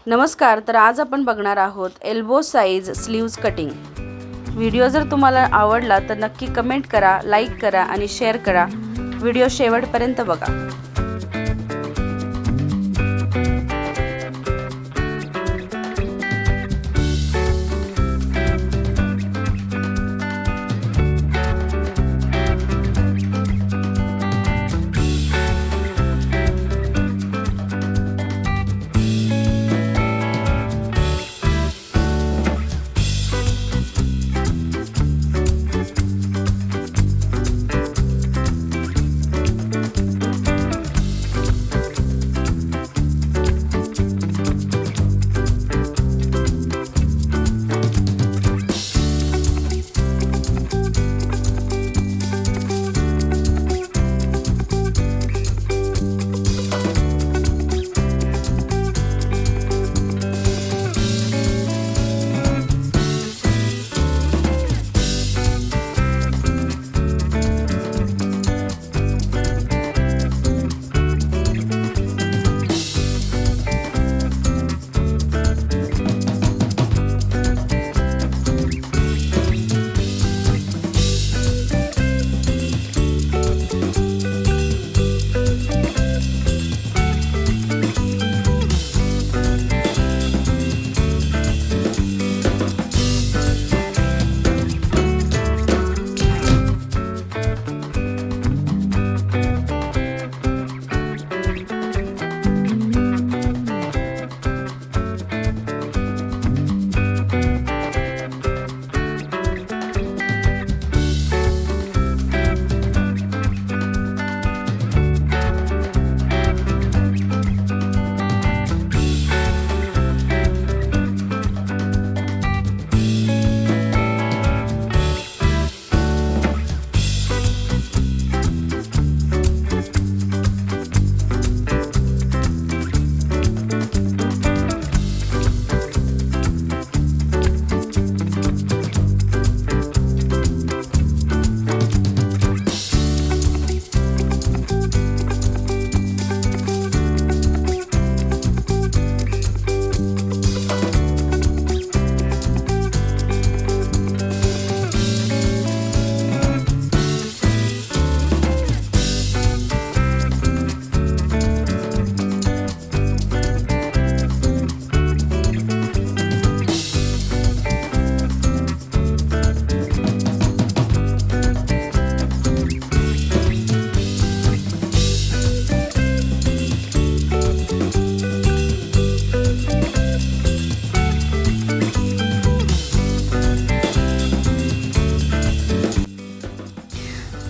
नमस्कार. तर आज आपण बघणार आहोत elbow size sleeves cutting. Video जर तुम्हाला आवडला तर नक्की कमेंट करा, लाईक करा आणि शेअर करा. व्हिडिओ शेवटपर्यंत बघा.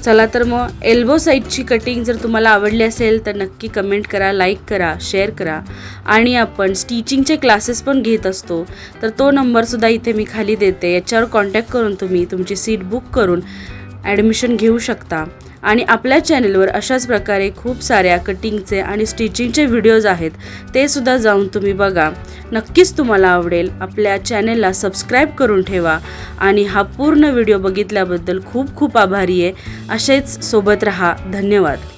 चला तर मग एल्बो साइजची कटिंग जर तुम्हाला आवडली असेल तर नक्की कमेंट करा, लाईक करा, शेअर करा. आणि आपण स्टिचिंगचे क्लासेस पण घेत असतो, तर तो नंबरसुद्धा इथे मी खाली देते. याच्यावर कॉन्टॅक्ट करून तुम्ही तुमची सीट बुक करून ॲडमिशन घेऊ शकता. आणि आपल्या चॅनलवर अशाच प्रकारे खूप साऱ्या कटिंगचे आणि स्टिचिंगचे व्हिडिओज आहेत, ते सुद्धा जाऊन तुम्ही बघा. नक्कीच तुम्हाला आवडेल. आपल्या चॅनलला सबस्क्राईब करून ठेवा. आणि हा पूर्ण व्हिडिओ बघितल्याबद्दल खूप खूप आभारी आहे. असेच सोबत रहा. धन्यवाद.